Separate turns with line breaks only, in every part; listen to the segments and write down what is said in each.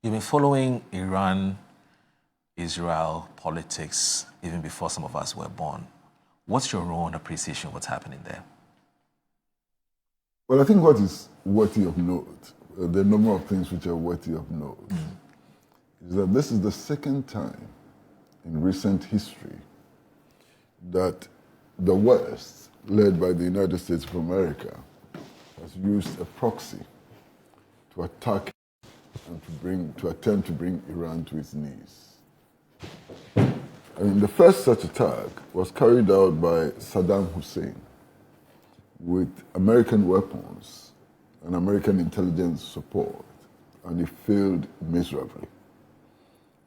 You've been following Iran-Israel politics even before some of us were born. What's your role and appreciation of what's happening there?
Well, I think what is worthy of note, the number of things which are worthy of note, is that this is the second time in recent history that the West, led by the United States of America, has used a proxy to attack and to attempt to bring Iran to its knees. I mean, the first such attack was carried out by Saddam Hussein with American weapons and American intelligence support, and it failed miserably.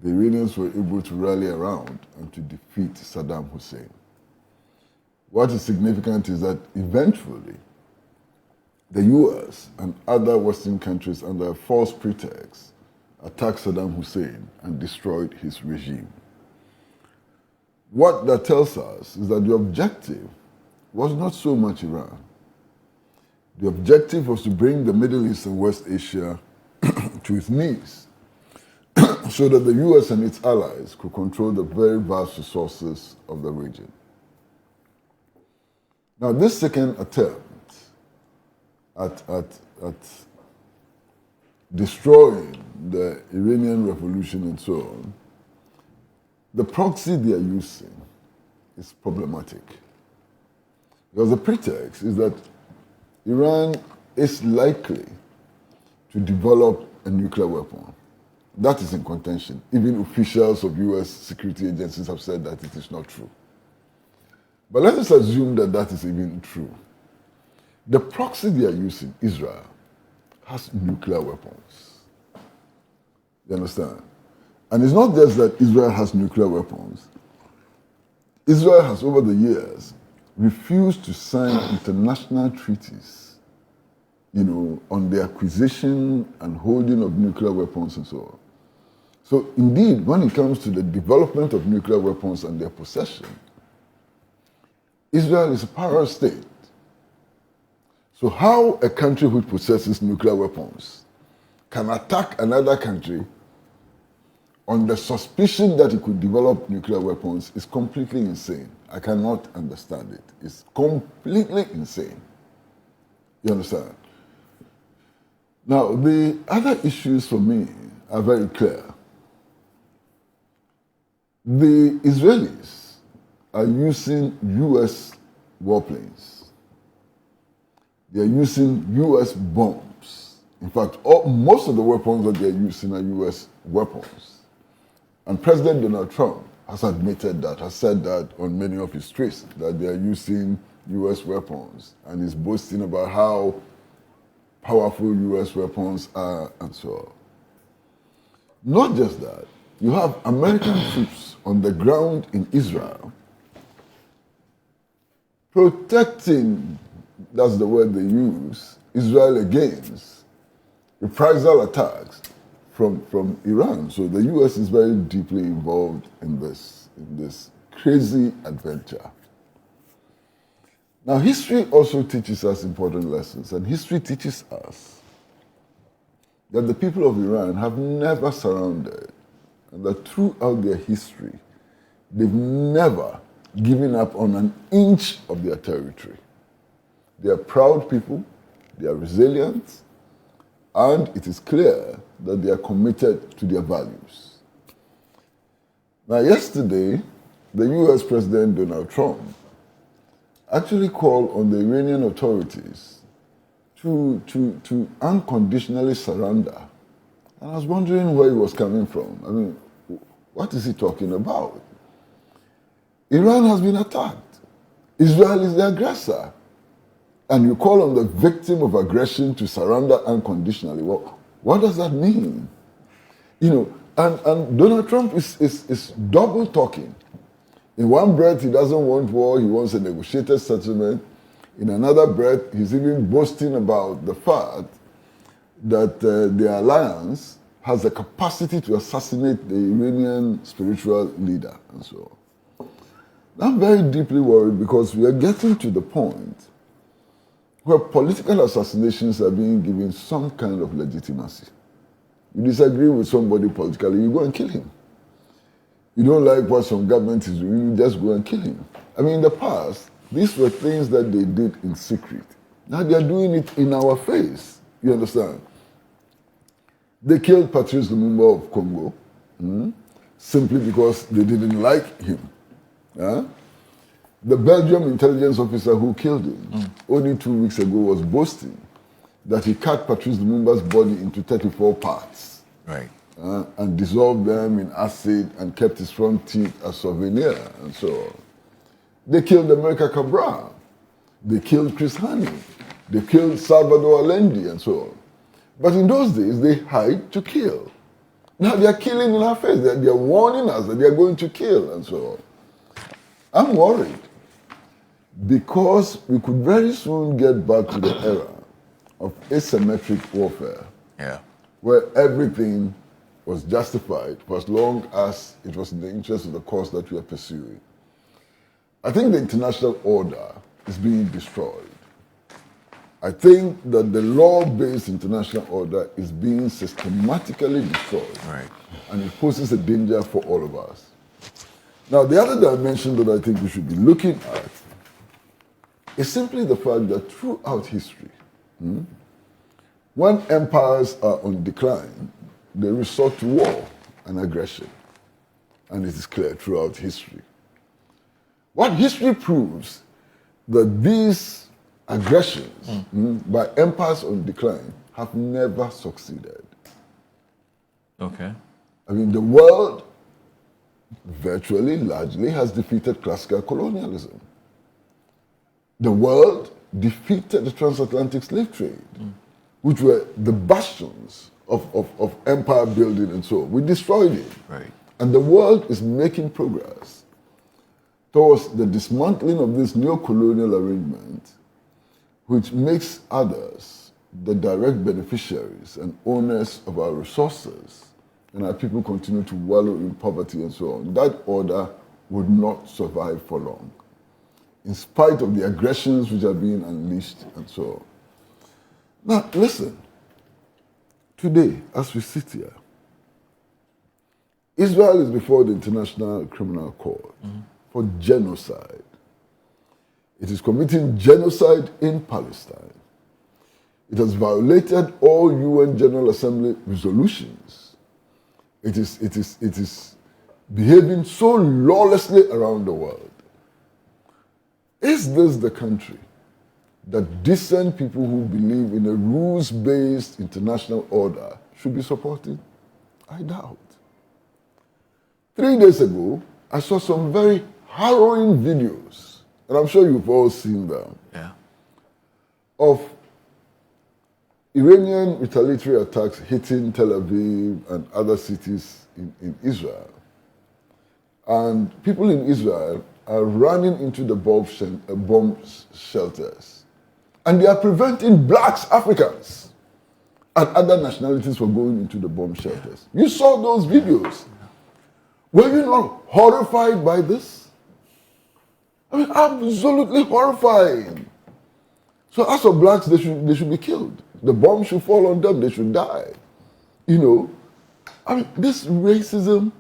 The Iranians were able to rally around and to defeat Saddam Hussein. What is significant is that eventually the US and other Western countries, under a false pretext, attacked Saddam Hussein and destroyed his regime. What that tells us is that the objective was not so much Iran. The objective was to bring the Middle East and West Asia to its knees so that the US and its allies could control the very vast resources of the region. Now, this second attempt at destroying the Iranian revolution and so on, the proxy they are using is problematic. Because the pretext is that Iran is likely to develop a nuclear weapon. That is in contention. Even officials of US security agencies have said that it is not true. But let us assume that that is even true. The proxy they are using, Israel, has nuclear weapons. You understand? And it's not just that Israel has nuclear weapons. Israel has, over the years, refused to sign international treaties, on the acquisition and holding of nuclear weapons and so on. So indeed, when it comes to the development of nuclear weapons and their possession, Israel is a power state. So how a country which possesses nuclear weapons can attack another country on the suspicion that it could develop nuclear weapons is completely insane. I cannot understand it. It's completely insane. You understand? Now, the other issues for me are very clear. The Israelis are using US warplanes. They are using US bombs. In fact, most of the weapons that they are using are US weapons. And President Donald Trump has admitted that, has said that on many of his tweets, that they are using US weapons, and is boasting about how powerful US weapons are and so on. Not just that, you have American troops on the ground in Israel protecting, that's the word they use, Israel against reprisal attacks from Iran. So the US is very deeply involved in this crazy adventure. Now, history also teaches us important lessons, and history teaches us that the people of Iran have never surrendered, and that throughout their history, they've never given up on an inch of their territory. They are proud people, they are resilient, and it is clear that they are committed to their values. Now, yesterday, the US President Donald Trump actually called on the Iranian authorities to unconditionally surrender. And I was wondering where he was coming from. I mean, what is he talking about? Iran has been attacked. Israel is the aggressor. And you call on the victim of aggression to surrender unconditionally. Well, what does that mean? And Donald Trump is double talking. In one breath, he doesn't want war, he wants a negotiated settlement. In another breath, he's even boasting about the fact that the alliance has the capacity to assassinate the Iranian spiritual leader and so on. I'm very deeply worried because we are getting to the point where political assassinations are being given some kind of legitimacy. You disagree with somebody politically, you go and kill him. You don't like what some government is doing, you just go and kill him. I mean, in the past, these were things that they did in secret. Now they are doing it in our face. You understand? They killed Patrice Lumumba of Congo simply because they didn't like him. The Belgium intelligence officer who killed him only 2 weeks ago was boasting that he cut Patrice Lumumba's body into 34 parts.
Right.
And dissolved them in acid and kept his front teeth as souvenir and so on. They killed America Cabral. They killed Chris Hani. They killed Salvador Allende and so on. But in those days, they hide to kill. Now they are killing in our face. They are warning us that they are going to kill and so on. I'm worried because we could very soon get back to the era of asymmetric warfare, where everything was justified for as long as it was in the interest of the cause that we are pursuing. I think the international order is being destroyed. I think that the law-based international order is being systematically destroyed.
Right.
And it poses a danger for all of us. Now, the other dimension that I think we should be looking at is simply the fact that throughout history, when empires are on decline, they resort to war and aggression. And it is clear throughout history. What history proves that these aggressions by empires on decline have never succeeded.
Okay.
I mean, the world virtually, largely has defeated classical colonialism. The world defeated the transatlantic slave trade, which were the bastions of empire building and so on. We destroyed it.
Right.
And the world is making progress towards the dismantling of this neo-colonial arrangement, which makes others the direct beneficiaries and owners of our resources, and our people continue to wallow in poverty and so on. That order would not survive for long, in spite of the aggressions which are being unleashed and so on. Now, listen. Today, as we sit here, Israel is before the International Criminal Court for genocide. It is committing genocide in Palestine. It has violated all UN General Assembly resolutions. It is behaving so lawlessly around the world. Is this the country that decent people who believe in a rules-based international order should be supported? I doubt. 3 days ago, I saw some very harrowing videos, and I'm sure you've all seen them, of Iranian retaliatory attacks hitting Tel Aviv and other cities in Israel. And people in Israel are running into the bomb shelters. And they are preventing blacks, Africans, and other nationalities from going into the bomb shelters. You saw those videos. Were you not horrified by this? I mean, absolutely horrifying. So as for blacks, they should be killed. The bomb should fall on them, they should die. You know, I mean, this racism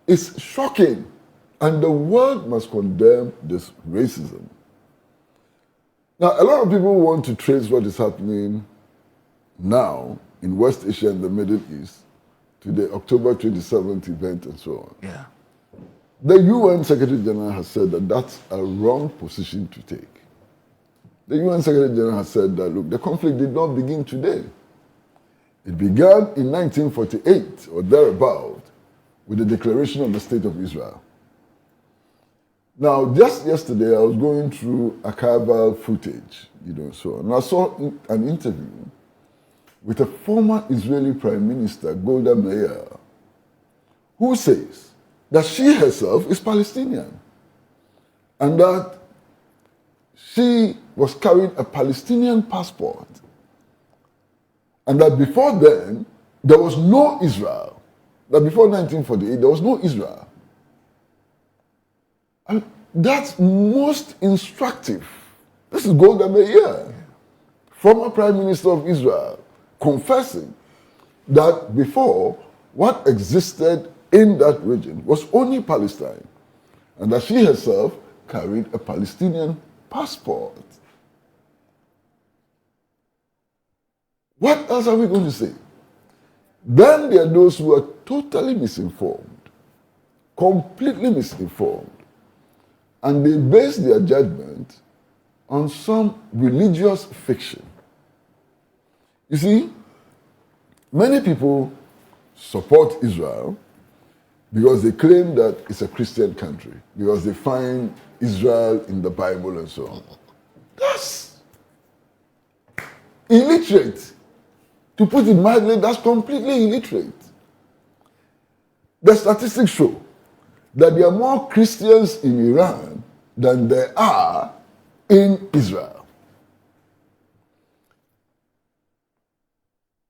is shocking. And the world must condemn this racism. Now, a lot of people want to trace what is happening now in West Asia and the Middle East to the October 27th event and so on.
Yeah.
The UN Secretary General has said that that's a wrong position to take. The UN Secretary General has said that, look, the conflict did not begin today. It began in 1948 or thereabout with the declaration of the State of Israel. Now, just yesterday, I was going through archival footage, and I saw an interview with a former Israeli Prime Minister, Golda Meir, who says that she herself is Palestinian and that she was carrying a Palestinian passport and that before then, there was no Israel. That before 1948, there was no Israel. And that's most instructive. This is Golda Meir, former Prime Minister of Israel, confessing that before, what existed in that region was only Palestine, and that she herself carried a Palestinian passport. What else are we going to say? Then there are those who are totally misinformed, completely misinformed, and they base their judgment on some religious fiction. You see, many people support Israel because they claim that it's a Christian country, because they find Israel in the Bible and so on. That's illiterate. To put it mildly, that's completely illiterate. The statistics show that there are more Christians in Iran than there are in Israel.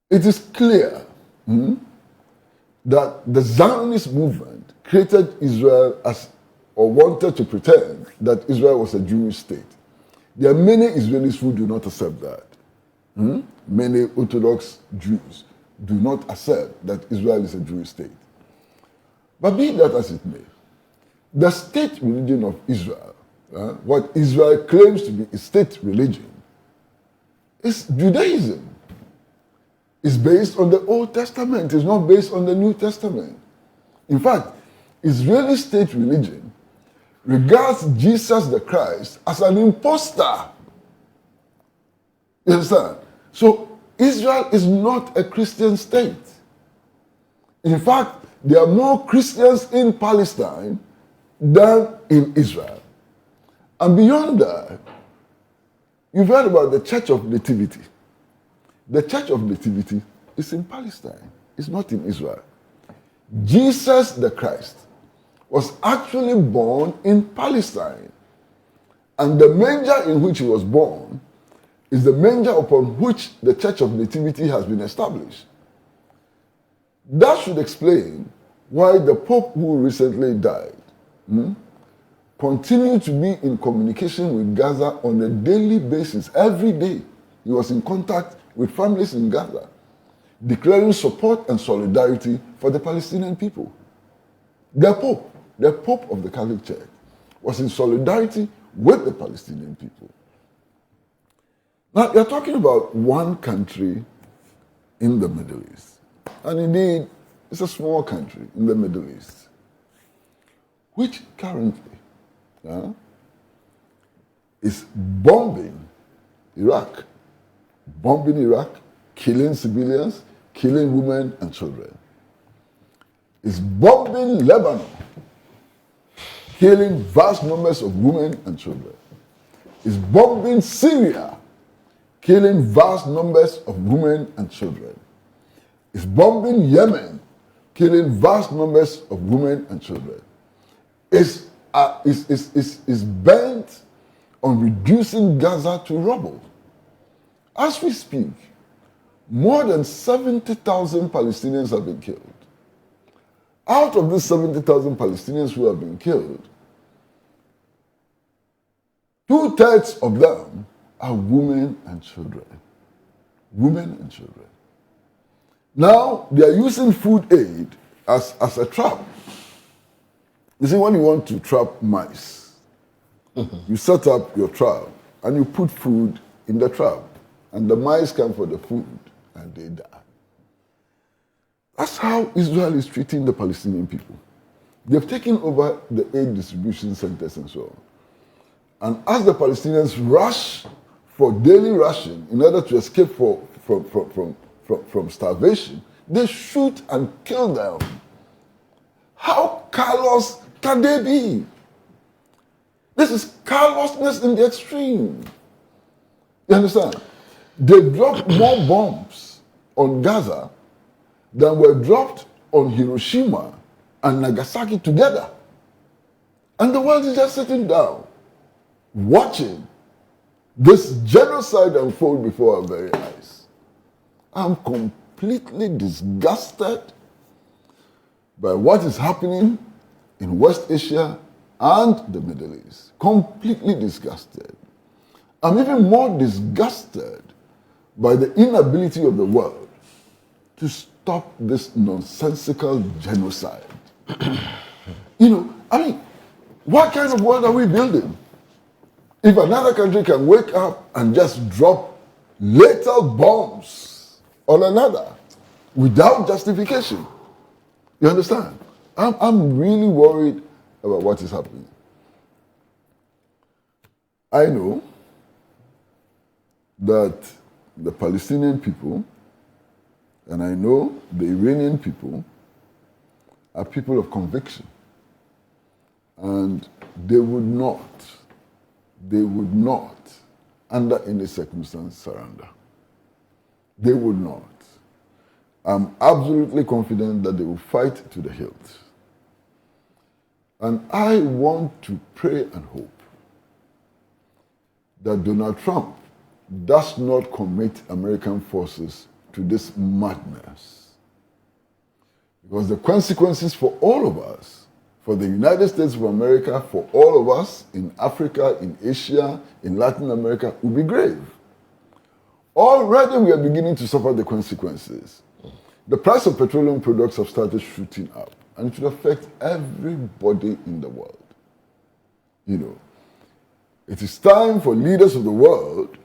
It is clear that the Zionist movement created Israel as, or wanted to pretend that Israel was a Jewish state. There are many Israelis who do not accept that. Many Orthodox Jews do not accept that Israel is a Jewish state. But be that as it may, the state religion of Israel, what Israel claims to be a state religion, is Judaism. It's based on the Old Testament. It's not based on the New Testament. In fact, Israeli state religion regards Jesus the Christ as an impostor. You understand? So Israel is not a Christian state. In fact, there are more Christians in Palestine than in Israel. And beyond that, you've heard about the Church of Nativity. The Church of Nativity is in Palestine. It's not in Israel. Jesus the Christ was actually born in Palestine. And the manger in which he was born is the manger upon which the Church of Nativity has been established. That should explain why the Pope who recently died continued to be in communication with Gaza on a daily basis. Every day he was in contact with families in Gaza, declaring support and solidarity for the Palestinian people. The Pope of the Catholic Church, was in solidarity with the Palestinian people. Now, you're talking about one country in the Middle East. And indeed, it's a small country in the Middle East, which currently is bombing Iraq, killing civilians, killing women and children. Is bombing Lebanon, killing vast numbers of women and children. Is bombing Syria, killing vast numbers of women and children. Is bombing Yemen, killing vast numbers of women and children. Is bent on reducing Gaza to rubble. As we speak, more than 70,000 Palestinians have been killed. Out of these 70,000 Palestinians who have been killed, 2/3 of them are women and children. Women and children. Now, they are using food aid as a trap. You see, when you want to trap mice, you set up your trap and you put food in the trap, and the mice come for the food and they die. That's how Israel is treating the Palestinian people. They've taken over the aid distribution centers and so on. And as the Palestinians rush for daily ration in order to escape from starvation, they shoot and kill them. How callous can they be? This is callousness in the extreme. You understand? They dropped more bombs on Gaza than were dropped on Hiroshima and Nagasaki together. And the world is just sitting down, watching this genocide unfold before our very eyes. I'm completely disgusted by what is happening in West Asia and the Middle East. Completely disgusted. I'm even more disgusted by the inability of the world to stop stop this nonsensical genocide. What kind of world are we building? If another country can wake up and just drop lethal bombs on another without justification, you understand? I'm really worried about what is happening. I know that the Palestinian people and I know the Iranian people are people of conviction. And they would not, under any circumstance, surrender. They would not. I'm absolutely confident that they will fight to the hilt. And I want to pray and hope that Donald Trump does not commit American forces to this madness. Because the consequences for all of us, for the United States of America, for all of us in Africa, in Asia, in Latin America, will be grave. Already we are beginning to suffer the consequences. The price of petroleum products have started shooting up, and it will affect everybody in the world. It is time for leaders of the world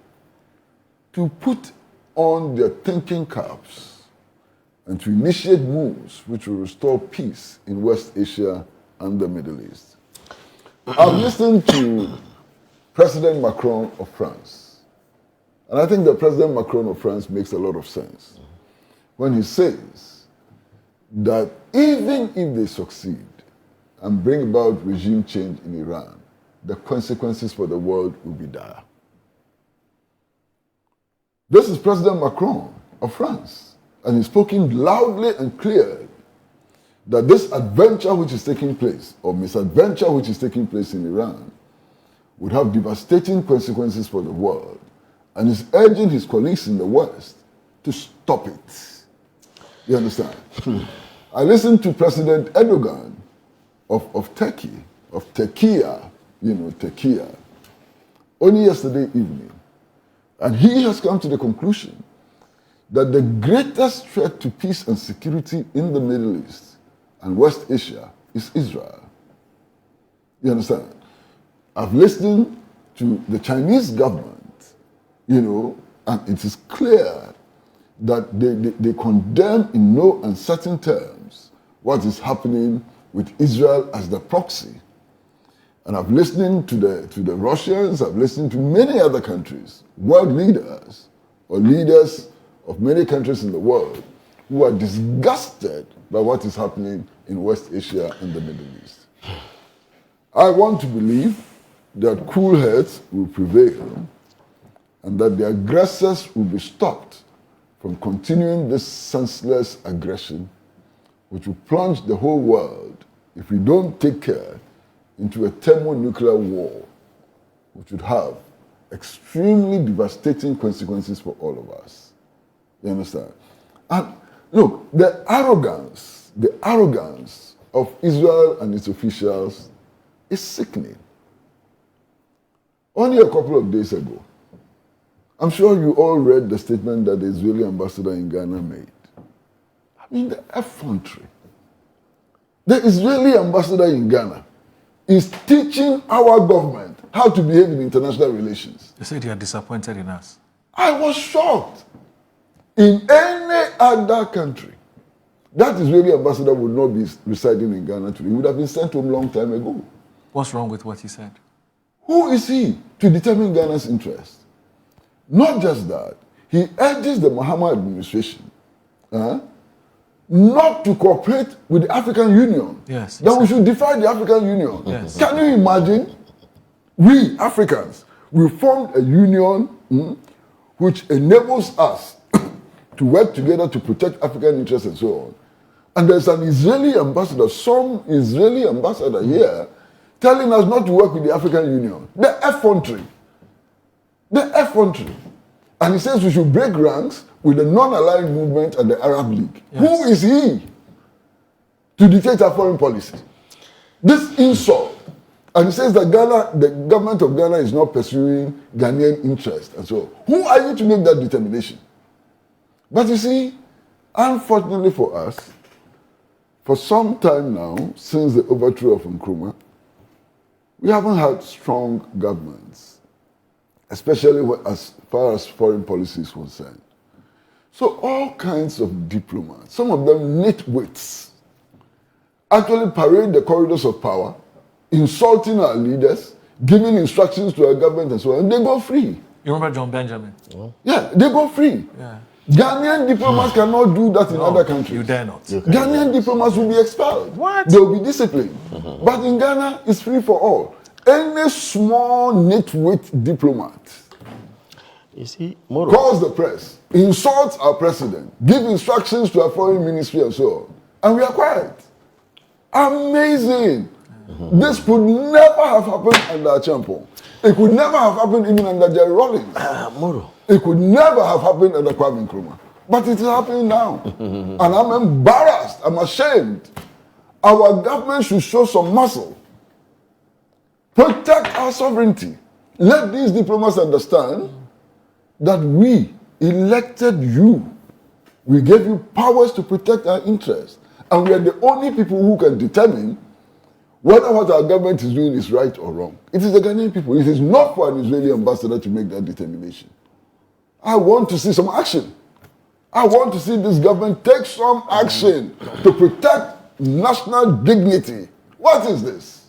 to put on their thinking caps and to initiate moves which will restore peace in West Asia and the Middle East. I've listened to President Macron of France, and I think that President Macron of France makes a lot of sense when he says that even if they succeed and bring about regime change in Iran, the consequences for the world will be dire. This is President Macron of France, and he's spoken loudly and clear that this adventure which is taking place, or misadventure which is taking place in Iran, would have devastating consequences for the world, and is urging his colleagues in the West to stop it. You understand? I listened to President Erdogan of Turkey, of Turkiya, Turkiya, only yesterday evening, and he has come to the conclusion that the greatest threat to peace and security in the Middle East and West Asia is Israel. You understand? I've listened to the Chinese government, and it is clear that they condemn in no uncertain terms what is happening with Israel as the proxy. And I've listened to the Russians, I've listened to many other countries, world leaders, or leaders of many countries in the world, who are disgusted by what is happening in West Asia and the Middle East. I want to believe that cool heads will prevail and that the aggressors will be stopped from continuing this senseless aggression, which will plunge the whole world, if we don't take care, into a thermonuclear war, which would have extremely devastating consequences for all of us. You understand? And look, the arrogance of Israel and its officials is sickening. Only a couple of days ago, I'm sure you all read the statement that the Israeli ambassador in Ghana made. The effrontery. The Israeli ambassador in Ghana is teaching our government how to behave in international relations.
You said you are disappointed in us.
I was shocked. In any other country, that Israeli ambassador would not be residing in Ghana today. He would have been sent home a long time ago.
What's wrong with what he said?
Who is he to determine Ghana's interest? Not just that, he urges the Mahama administration not to cooperate with the African Union.
Yes.
That we should defy the African Union.
Yes.
Can you imagine? We, Africans, we formed a union which enables us to work together to protect African interests and so on. And there's an Israeli ambassador, some Israeli ambassador here, telling us not to work with the African Union. The effrontery. And he says we should break ranks with the non-aligned movement and the Arab League. Yes. Who is he to dictate our foreign policy? This insult. And he says that the government of Ghana is not pursuing Ghanaian interests and so on. Who are you to make that determination? But you see, Unfortunately for us, for some time now, since the overthrow of Nkrumah, we haven't had strong governments, especially as far as foreign policy is concerned. So all kinds of diplomats, some of them nitwits, actually parade the corridors of power, insulting our leaders, giving instructions to our government and so on, and they go free.
You remember John Benjamin?
Yeah, they go free.
Yeah.
Ghanaian diplomats cannot do that in other countries.
You dare not.
Ghanaian diplomats will be expelled.
What?
They will be disciplined. But in Ghana, it's free for all. Any small nitwit diplomat
You see, Moro,
calls the press, insults our president, give instructions to our foreign ministry and so on, and we are quiet. Amazing. This could never have happened under Achampong. It could never have happened even under Jerry Rawlings.
Moro.
It could never have happened under Kwame Nkrumah. But it is happening now. And I'm embarrassed. I'm ashamed. Our government should show some muscle. Protect our sovereignty. Let these diplomats understand that we elected you. We gave you powers to protect our interests. And we are the only people who can determine whether what our government is doing is right or wrong. It is the Ghanaian people. It is not for an Israeli ambassador to make that determination. I want to see some action. I want to see this government take some action to protect national dignity. What is this?